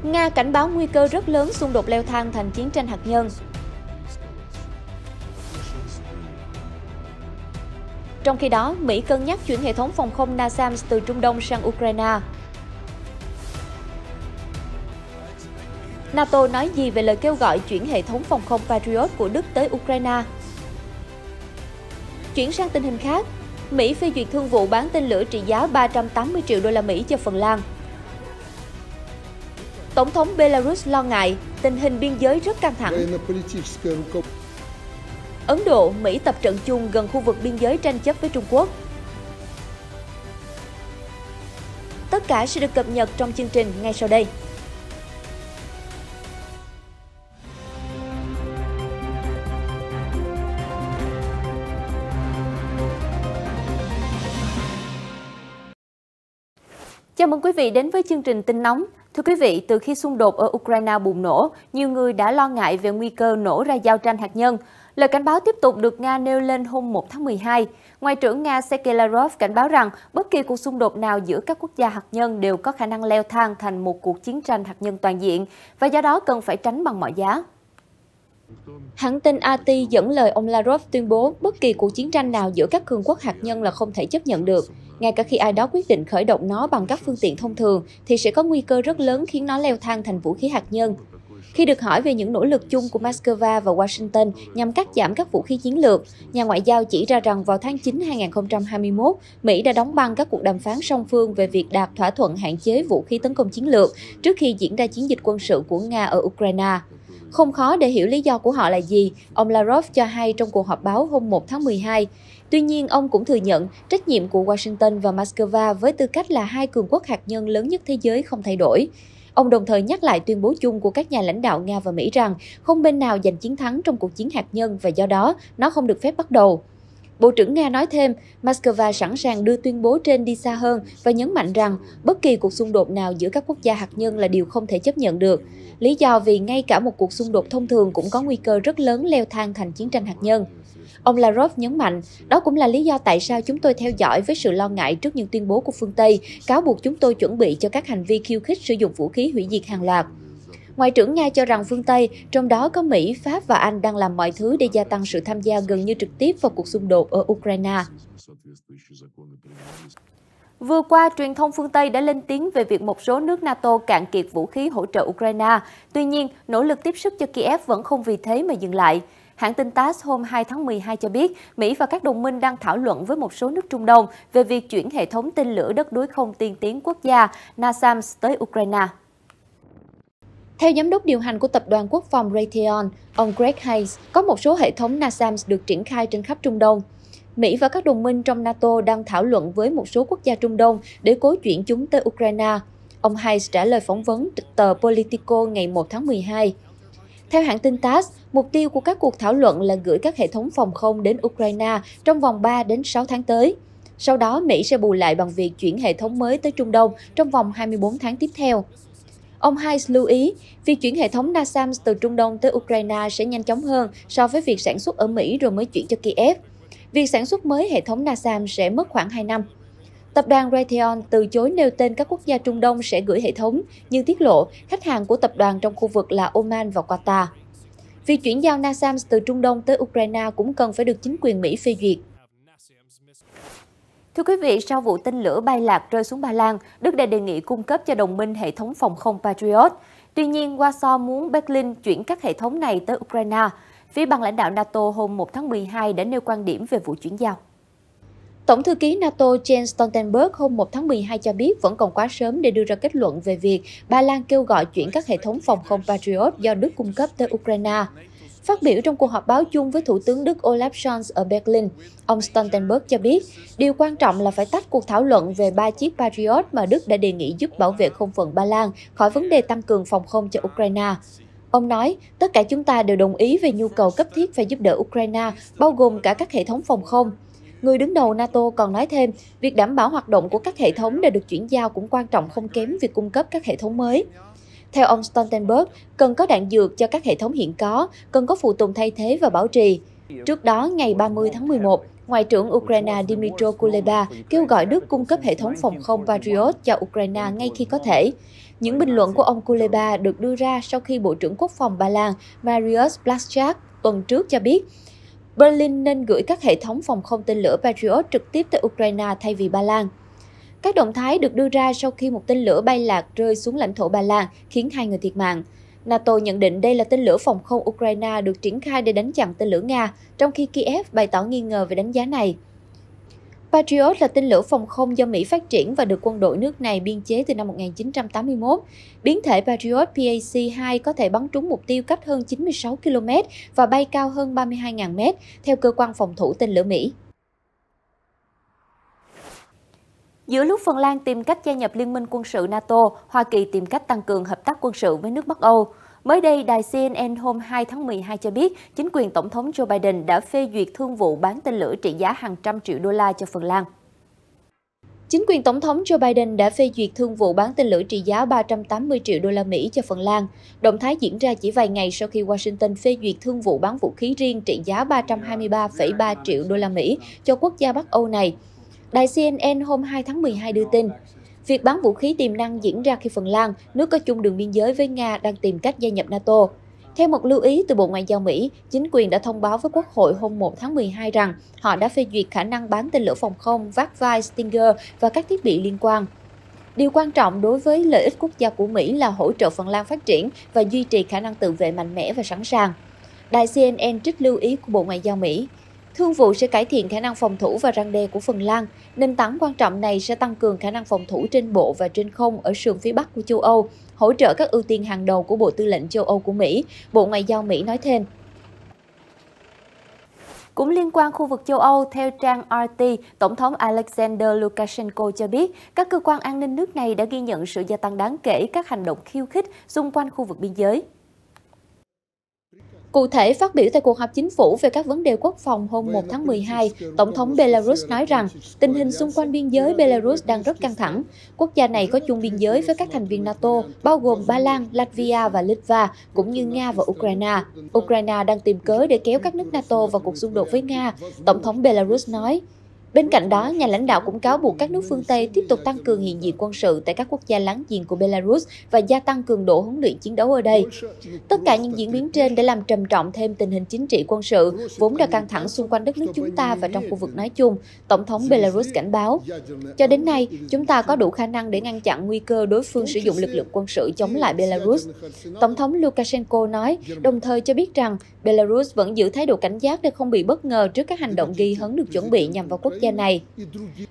Nga cảnh báo nguy cơ rất lớn xung đột leo thang thành chiến tranh hạt nhân. Trong khi đó, Mỹ cân nhắc chuyển hệ thống phòng không NASAMS từ Trung Đông sang Ukraine. NATO nói gì về lời kêu gọi chuyển hệ thống phòng không Patriot của Đức tới Ukraine? Chuyển sang tình hình khác, Mỹ phê duyệt thương vụ bán tên lửa trị giá 380 triệu đô la Mỹ cho Phần Lan. Tổng thống Belarus lo ngại tình hình biên giới rất căng thẳng. Ấn Độ, Mỹ tập trận chung gần khu vực biên giới tranh chấp với Trung Quốc. Tất cả sẽ được cập nhật trong chương trình ngay sau đây. Chào mừng quý vị đến với chương trình tin nóng. Thưa quý vị, từ khi xung đột ở Ukraine bùng nổ, nhiều người đã lo ngại về nguy cơ nổ ra giao tranh hạt nhân. Lời cảnh báo tiếp tục được Nga nêu lên hôm 1 tháng 12. Ngoại trưởng Nga Sergei Lavrov cảnh báo rằng bất kỳ cuộc xung đột nào giữa các quốc gia hạt nhân đều có khả năng leo thang thành một cuộc chiến tranh hạt nhân toàn diện và do đó cần phải tránh bằng mọi giá. Hãng tin RT dẫn lời ông Lavrov tuyên bố bất kỳ cuộc chiến tranh nào giữa các cường quốc hạt nhân là không thể chấp nhận được. Ngay cả khi ai đó quyết định khởi động nó bằng các phương tiện thông thường, thì sẽ có nguy cơ rất lớn khiến nó leo thang thành vũ khí hạt nhân. Khi được hỏi về những nỗ lực chung của Moscow và Washington nhằm cắt giảm các vũ khí chiến lược, nhà ngoại giao chỉ ra rằng vào tháng 9 2021, Mỹ đã đóng băng các cuộc đàm phán song phương về việc đạt thỏa thuận hạn chế vũ khí tấn công chiến lược trước khi diễn ra chiến dịch quân sự của Nga ở Ukraine. Không khó để hiểu lý do của họ là gì, ông Lavrov cho hay trong cuộc họp báo hôm 1 tháng 12. Tuy nhiên, ông cũng thừa nhận trách nhiệm của Washington và Moscow với tư cách là hai cường quốc hạt nhân lớn nhất thế giới không thay đổi. Ông đồng thời nhắc lại tuyên bố chung của các nhà lãnh đạo Nga và Mỹ rằng không bên nào giành chiến thắng trong cuộc chiến hạt nhân và do đó nó không được phép bắt đầu. Bộ trưởng Nga nói thêm, Moscow sẵn sàng đưa tuyên bố trên đi xa hơn và nhấn mạnh rằng bất kỳ cuộc xung đột nào giữa các quốc gia hạt nhân là điều không thể chấp nhận được. Lý do vì ngay cả một cuộc xung đột thông thường cũng có nguy cơ rất lớn leo thang thành chiến tranh hạt nhân. Ông Lavrov nhấn mạnh, đó cũng là lý do tại sao chúng tôi theo dõi với sự lo ngại trước những tuyên bố của phương Tây, cáo buộc chúng tôi chuẩn bị cho các hành vi khiêu khích sử dụng vũ khí hủy diệt hàng loạt. Ngoại trưởng Nga cho rằng phương Tây, trong đó có Mỹ, Pháp và Anh đang làm mọi thứ để gia tăng sự tham gia gần như trực tiếp vào cuộc xung đột ở Ukraine. Vừa qua, truyền thông phương Tây đã lên tiếng về việc một số nước NATO cạn kiệt vũ khí hỗ trợ Ukraine. Tuy nhiên, nỗ lực tiếp sức cho Kiev vẫn không vì thế mà dừng lại. Hãng tin TASS hôm 2 tháng 12 cho biết, Mỹ và các đồng minh đang thảo luận với một số nước Trung Đông về việc chuyển hệ thống tên lửa đất đối không tiên tiến quốc gia NASAMS tới Ukraine. Theo giám đốc điều hành của tập đoàn quốc phòng Raytheon, ông Greg Hayes, có một số hệ thống NASAMS được triển khai trên khắp Trung Đông. Mỹ và các đồng minh trong NATO đang thảo luận với một số quốc gia Trung Đông để cố chuyển chúng tới Ukraine. Ông Hayes trả lời phỏng vấn tờ Politico ngày 1 tháng 12. Theo hãng tin TASS, mục tiêu của các cuộc thảo luận là gửi các hệ thống phòng không đến Ukraine trong vòng 3 đến 6 tháng tới. Sau đó, Mỹ sẽ bù lại bằng việc chuyển hệ thống mới tới Trung Đông trong vòng 24 tháng tiếp theo. Ông Hayes lưu ý, việc chuyển hệ thống NASAMS từ Trung Đông tới Ukraine sẽ nhanh chóng hơn so với việc sản xuất ở Mỹ rồi mới chuyển cho Kiev. Việc sản xuất mới hệ thống NASAMS sẽ mất khoảng 2 năm. Tập đoàn Raytheon từ chối nêu tên các quốc gia Trung Đông sẽ gửi hệ thống, nhưng tiết lộ khách hàng của tập đoàn trong khu vực là Oman và Qatar. Việc chuyển giao NASAMS từ Trung Đông tới Ukraine cũng cần phải được chính quyền Mỹ phê duyệt. Thưa quý vị, sau vụ tên lửa bay lạc rơi xuống Ba Lan, Đức đã đề nghị cung cấp cho đồng minh hệ thống phòng không Patriot. Tuy nhiên, Warsaw muốn Berlin chuyển các hệ thống này tới Ukraine. Phía ban lãnh đạo NATO hôm 1 tháng 12 đã nêu quan điểm về vụ chuyển giao. Tổng thư ký NATO Jens Stoltenberg hôm 1 tháng 12 cho biết vẫn còn quá sớm để đưa ra kết luận về việc Ba Lan kêu gọi chuyển các hệ thống phòng không Patriot do Đức cung cấp tới Ukraine. Phát biểu trong cuộc họp báo chung với Thủ tướng Đức Olaf Scholz ở Berlin, ông Stoltenberg cho biết, điều quan trọng là phải tách cuộc thảo luận về 3 chiếc Patriot mà Đức đã đề nghị giúp bảo vệ không phận Ba Lan khỏi vấn đề tăng cường phòng không cho Ukraine. Ông nói, tất cả chúng ta đều đồng ý về nhu cầu cấp thiết phải giúp đỡ Ukraine, bao gồm cả các hệ thống phòng không. Người đứng đầu NATO còn nói thêm, việc đảm bảo hoạt động của các hệ thống đã được chuyển giao cũng quan trọng không kém việc cung cấp các hệ thống mới. Theo ông Stoltenberg, cần có đạn dược cho các hệ thống hiện có, cần có phụ tùng thay thế và bảo trì. Trước đó, ngày 30 tháng 11, Ngoại trưởng Ukraine Dmytro Kuleba kêu gọi Đức cung cấp hệ thống phòng không Patriot cho Ukraine ngay khi có thể. Những bình luận của ông Kuleba được đưa ra sau khi Bộ trưởng Quốc phòng Ba Lan Mariusz Blaszczak tuần trước cho biết Berlin nên gửi các hệ thống phòng không tên lửa Patriot trực tiếp tới Ukraine thay vì Ba Lan. Các động thái được đưa ra sau khi một tên lửa bay lạc rơi xuống lãnh thổ Ba Lan, khiến 2 người thiệt mạng. NATO nhận định đây là tên lửa phòng không Ukraine được triển khai để đánh chặn tên lửa Nga, trong khi Kiev bày tỏ nghi ngờ về đánh giá này. Patriot là tên lửa phòng không do Mỹ phát triển và được quân đội nước này biên chế từ năm 1981. Biến thể Patriot PAC-2 có thể bắn trúng mục tiêu cách hơn 96 km và bay cao hơn 32.000 m, theo cơ quan phòng thủ tên lửa Mỹ. Giữa lúc Phần Lan tìm cách gia nhập Liên minh quân sự NATO, Hoa Kỳ tìm cách tăng cường hợp tác quân sự với nước Bắc Âu. Mới đây, đài CNN hôm 2 tháng 12 cho biết chính quyền Tổng thống Joe Biden đã phê duyệt thương vụ bán tên lửa trị giá hàng trăm triệu đô la cho Phần Lan. Chính quyền Tổng thống Joe Biden đã phê duyệt thương vụ bán tên lửa trị giá 380 triệu đô la Mỹ cho Phần Lan. Động thái diễn ra chỉ vài ngày sau khi Washington phê duyệt thương vụ bán vũ khí riêng trị giá 323,3 triệu đô la Mỹ cho quốc gia Bắc Âu này. Đài CNN hôm 2 tháng 12 đưa tin, việc bán vũ khí tiềm năng diễn ra khi Phần Lan, nước có chung đường biên giới với Nga, đang tìm cách gia nhập NATO. Theo một lưu ý từ Bộ Ngoại giao Mỹ, chính quyền đã thông báo với Quốc hội hôm 1 tháng 12 rằng họ đã phê duyệt khả năng bán tên lửa phòng không vác vai Stinger và các thiết bị liên quan. Điều quan trọng đối với lợi ích quốc gia của Mỹ là hỗ trợ Phần Lan phát triển và duy trì khả năng tự vệ mạnh mẽ và sẵn sàng. Đài CNN trích lưu ý của Bộ Ngoại giao Mỹ. Thương vụ sẽ cải thiện khả năng phòng thủ và răn đe của Phần Lan. Nền tảng quan trọng này sẽ tăng cường khả năng phòng thủ trên bộ và trên không ở sườn phía Bắc của châu Âu, hỗ trợ các ưu tiên hàng đầu của Bộ Tư lệnh châu Âu của Mỹ, Bộ Ngoại giao Mỹ nói thêm. Cũng liên quan khu vực châu Âu, theo trang RT, Tổng thống Alexander Lukashenko cho biết các cơ quan an ninh nước này đã ghi nhận sự gia tăng đáng kể các hành động khiêu khích xung quanh khu vực biên giới. Cụ thể, phát biểu tại cuộc họp chính phủ về các vấn đề quốc phòng hôm 1 tháng 12, Tổng thống Belarus nói rằng tình hình xung quanh biên giới Belarus đang rất căng thẳng. Quốc gia này có chung biên giới với các thành viên NATO, bao gồm Ba Lan, Latvia và Litva, cũng như Nga và Ukraine. Ukraine đang tìm cớ để kéo các nước NATO vào cuộc xung đột với Nga, Tổng thống Belarus nói. Bên cạnh đó, nhà lãnh đạo cũng cáo buộc các nước phương Tây tiếp tục tăng cường hiện diện quân sự tại các quốc gia láng giềng của Belarus và gia tăng cường độ huấn luyện chiến đấu ở đây. Tất cả những diễn biến trên đã làm trầm trọng thêm tình hình chính trị quân sự, vốn đã căng thẳng xung quanh đất nước chúng ta và trong khu vực nói chung, Tổng thống Belarus cảnh báo. Cho đến nay, chúng ta có đủ khả năng để ngăn chặn nguy cơ đối phương sử dụng lực lượng quân sự chống lại Belarus. Tổng thống Lukashenko nói, đồng thời cho biết rằng Belarus vẫn giữ thái độ cảnh giác để không bị bất ngờ trước các hành động gây hấn được chuẩn bị nhằm vào quốc gia này.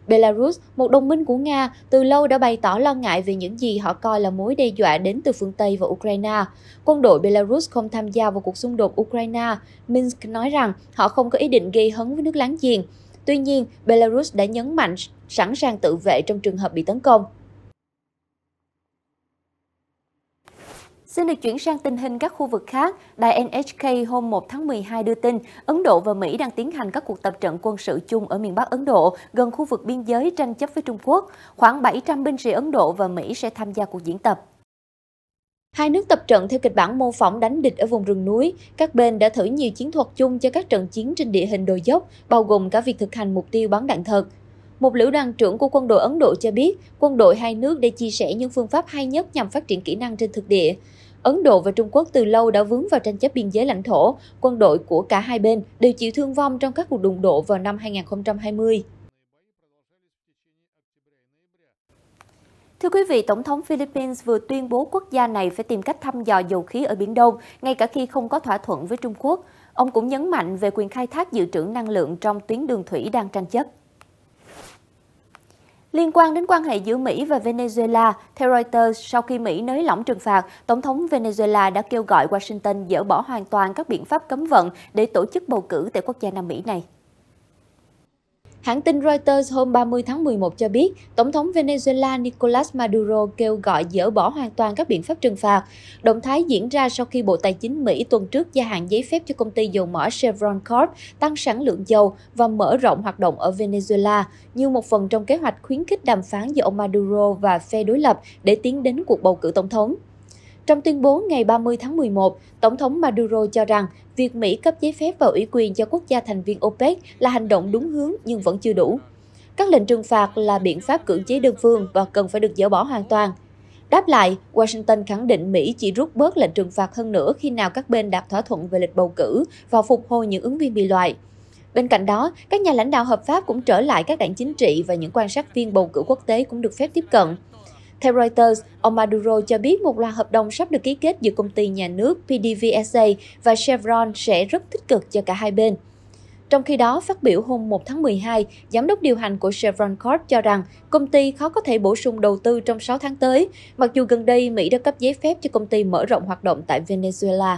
Belarus, một đồng minh của Nga, từ lâu đã bày tỏ lo ngại về những gì họ coi là mối đe dọa đến từ phương Tây và Ukraine. Quân đội Belarus không tham gia vào cuộc xung đột Ukraine. Minsk nói rằng họ không có ý định gây hấn với nước láng giềng. Tuy nhiên, Belarus đã nhấn mạnh sẵn sàng tự vệ trong trường hợp bị tấn công. Xin được chuyển sang tình hình các khu vực khác. Đài NHK hôm 1 tháng 12 đưa tin Ấn Độ và Mỹ đang tiến hành các cuộc tập trận quân sự chung ở miền Bắc Ấn Độ, gần khu vực biên giới tranh chấp với Trung Quốc. Khoảng 700 binh sĩ Ấn Độ và Mỹ sẽ tham gia cuộc diễn tập. Hai nước tập trận theo kịch bản mô phỏng đánh địch ở vùng rừng núi. Các bên đã thử nhiều chiến thuật chung cho các trận chiến trên địa hình đồi dốc, bao gồm cả việc thực hành mục tiêu bắn đạn thật. Một lữ đoàn trưởng của quân đội Ấn Độ cho biết, quân đội hai nước đã chia sẻ những phương pháp hay nhất nhằm phát triển kỹ năng trên thực địa. Ấn Độ và Trung Quốc từ lâu đã vướng vào tranh chấp biên giới lãnh thổ. Quân đội của cả hai bên đều chịu thương vong trong các cuộc đụng độ vào năm 2020. Thưa quý vị, Tổng thống Philippines vừa tuyên bố quốc gia này phải tìm cách thăm dò dầu khí ở Biển Đông, ngay cả khi không có thỏa thuận với Trung Quốc. Ông cũng nhấn mạnh về quyền khai thác dự trữ năng lượng trong tuyến đường thủy đang tranh chấp. Liên quan đến quan hệ giữa Mỹ và Venezuela, theo Reuters, sau khi Mỹ nới lỏng trừng phạt, Tổng thống Venezuela đã kêu gọi Washington dỡ bỏ hoàn toàn các biện pháp cấm vận để tổ chức bầu cử tại quốc gia Nam Mỹ này. Hãng tin Reuters hôm 30 tháng 11 cho biết, Tổng thống Venezuela Nicolás Maduro kêu gọi dỡ bỏ hoàn toàn các biện pháp trừng phạt. Động thái diễn ra sau khi Bộ Tài chính Mỹ tuần trước gia hạn giấy phép cho công ty dầu mỏ Chevron Corp tăng sản lượng dầu và mở rộng hoạt động ở Venezuela, như một phần trong kế hoạch khuyến khích đàm phán giữa ông Maduro và phe đối lập để tiến đến cuộc bầu cử tổng thống. Trong tuyên bố ngày 30 tháng 11, Tổng thống Maduro cho rằng việc Mỹ cấp giấy phép và ủy quyền cho quốc gia thành viên OPEC là hành động đúng hướng nhưng vẫn chưa đủ. Các lệnh trừng phạt là biện pháp cưỡng chế đơn phương và cần phải được dỡ bỏ hoàn toàn. Đáp lại, Washington khẳng định Mỹ chỉ rút bớt lệnh trừng phạt hơn nữa khi nào các bên đạt thỏa thuận về lịch bầu cử và phục hồi những ứng viên bị loại. Bên cạnh đó, các nhà lãnh đạo hợp pháp cũng trở lại các đảng chính trị và những quan sát viên bầu cử quốc tế cũng được phép tiếp cận. Theo Reuters, ông Maduro cho biết một loạt hợp đồng sắp được ký kết giữa công ty nhà nước PDVSA và Chevron sẽ rất tích cực cho cả hai bên. Trong khi đó, phát biểu hôm 1 tháng 12, giám đốc điều hành của Chevron Corp cho rằng công ty khó có thể bổ sung đầu tư trong 6 tháng tới, mặc dù gần đây Mỹ đã cấp giấy phép cho công ty mở rộng hoạt động tại Venezuela.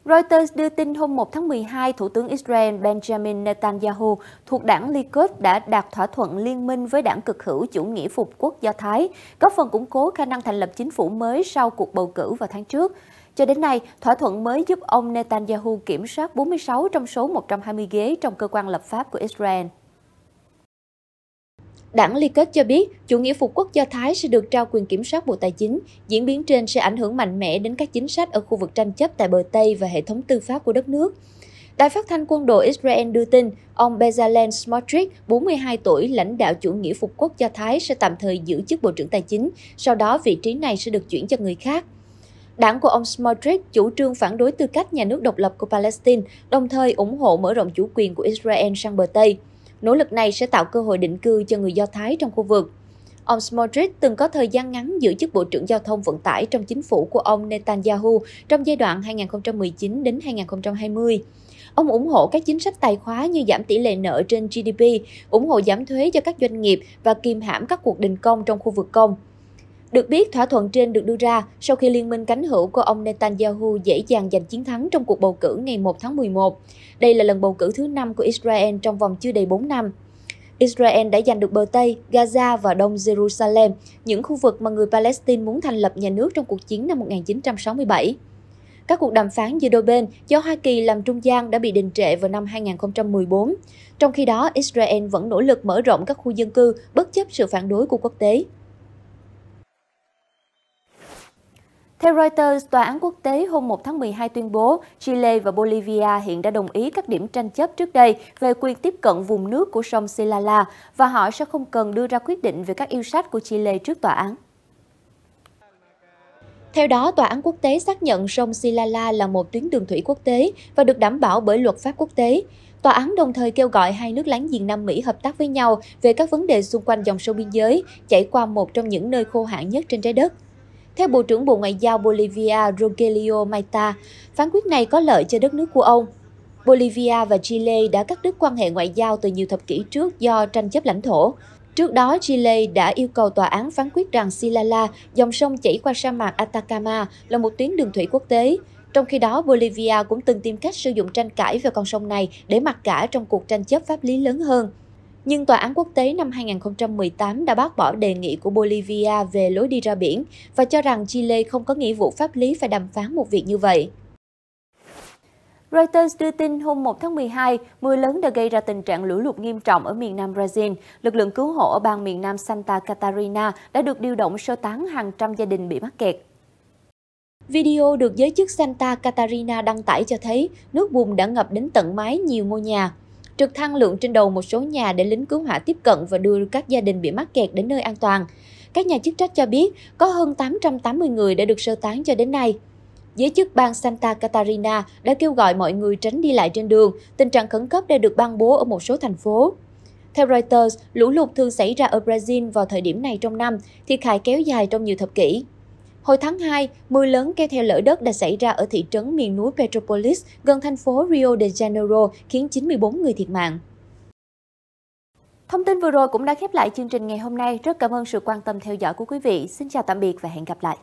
Reuters đưa tin hôm 1 tháng 12, Thủ tướng Israel Benjamin Netanyahu thuộc đảng Likud đã đạt thỏa thuận liên minh với đảng cực hữu chủ nghĩa phục quốc Do Thái, góp phần củng cố khả năng thành lập chính phủ mới sau cuộc bầu cử vào tháng trước. Cho đến nay, thỏa thuận mới giúp ông Netanyahu kiểm soát 46 trong số 120 ghế trong cơ quan lập pháp của Israel. Đảng Likud cho biết, chủ nghĩa phục quốc Do Thái sẽ được trao quyền kiểm soát Bộ Tài chính. Diễn biến trên sẽ ảnh hưởng mạnh mẽ đến các chính sách ở khu vực tranh chấp tại bờ Tây và hệ thống tư pháp của đất nước. Đài phát thanh quân đội Israel đưa tin, ông Bezalel Smotrich, 42 tuổi, lãnh đạo chủ nghĩa phục quốc Do Thái sẽ tạm thời giữ chức Bộ trưởng Tài chính, sau đó vị trí này sẽ được chuyển cho người khác. Đảng của ông Smotrich chủ trương phản đối tư cách nhà nước độc lập của Palestine, đồng thời ủng hộ mở rộng chủ quyền của Israel sang bờ Tây. Nỗ lực này sẽ tạo cơ hội định cư cho người Do Thái trong khu vực. Ông Smotrich từng có thời gian ngắn giữ chức Bộ trưởng Giao thông Vận tải trong chính phủ của ông Netanyahu trong giai đoạn 2019 đến 2020. Ông ủng hộ các chính sách tài khóa như giảm tỷ lệ nợ trên GDP, ủng hộ giảm thuế cho các doanh nghiệp và kiềm hãm các cuộc đình công trong khu vực công. Được biết, thỏa thuận trên được đưa ra sau khi liên minh cánh hữu của ông Netanyahu dễ dàng giành chiến thắng trong cuộc bầu cử ngày 1 tháng 11. Đây là lần bầu cử thứ 5 của Israel trong vòng chưa đầy 4 năm. Israel đã giành được bờ Tây, Gaza và Đông Jerusalem, những khu vực mà người Palestine muốn thành lập nhà nước trong cuộc chiến năm 1967. Các cuộc đàm phán giữa đôi bên do Hoa Kỳ làm trung gian đã bị đình trệ vào năm 2014. Trong khi đó, Israel vẫn nỗ lực mở rộng các khu dân cư bất chấp sự phản đối của quốc tế. Theo Reuters, Tòa án quốc tế hôm 1 tháng 12 tuyên bố Chile và Bolivia hiện đã đồng ý các điểm tranh chấp trước đây về quyền tiếp cận vùng nước của sông Silala và họ sẽ không cần đưa ra quyết định về các yêu sách của Chile trước tòa án. Theo đó, Tòa án quốc tế xác nhận sông Silala là một tuyến đường thủy quốc tế và được đảm bảo bởi luật pháp quốc tế. Tòa án đồng thời kêu gọi hai nước láng giềng Nam Mỹ hợp tác với nhau về các vấn đề xung quanh dòng sông biên giới, chảy qua một trong những nơi khô hạn nhất trên trái đất. Theo Bộ trưởng Bộ Ngoại giao Bolivia Rogelio Maita, phán quyết này có lợi cho đất nước của ông. Bolivia và Chile đã cắt đứt quan hệ ngoại giao từ nhiều thập kỷ trước do tranh chấp lãnh thổ. Trước đó, Chile đã yêu cầu tòa án phán quyết rằng Silala, dòng sông chảy qua sa mạc Atacama, là một tuyến đường thủy quốc tế. Trong khi đó, Bolivia cũng từng tìm cách sử dụng tranh cãi về con sông này để mặc cả trong cuộc tranh chấp pháp lý lớn hơn. Nhưng Tòa án quốc tế năm 2018 đã bác bỏ đề nghị của Bolivia về lối đi ra biển và cho rằng Chile không có nghĩa vụ pháp lý phải đàm phán một việc như vậy. Reuters đưa tin hôm 1 tháng 12, mưa lớn đã gây ra tình trạng lũ lụt nghiêm trọng ở miền Nam Brazil. Lực lượng cứu hộ ở bang miền Nam Santa Catarina đã được điều động sơ tán hàng trăm gia đình bị mắc kẹt. Video được giới chức Santa Catarina đăng tải cho thấy nước bùn đã ngập đến tận mái nhiều ngôi nhà. Trực thăng lượn trên đầu một số nhà để lính cứu hỏa tiếp cận và đưa các gia đình bị mắc kẹt đến nơi an toàn. Các nhà chức trách cho biết có hơn 880 người đã được sơ tán cho đến nay. Giới chức bang Santa Catarina đã kêu gọi mọi người tránh đi lại trên đường. Tình trạng khẩn cấp đã được ban bố ở một số thành phố. Theo Reuters, lũ lụt thường xảy ra ở Brazil vào thời điểm này trong năm, thiệt hại kéo dài trong nhiều thập kỷ. Hồi tháng 2, mưa lớn kéo theo lở đất đã xảy ra ở thị trấn miền núi Petropolis gần thành phố Rio de Janeiro, khiến 94 người thiệt mạng. Thông tin vừa rồi cũng đã khép lại chương trình ngày hôm nay. Rất cảm ơn sự quan tâm theo dõi của quý vị. Xin chào tạm biệt và hẹn gặp lại.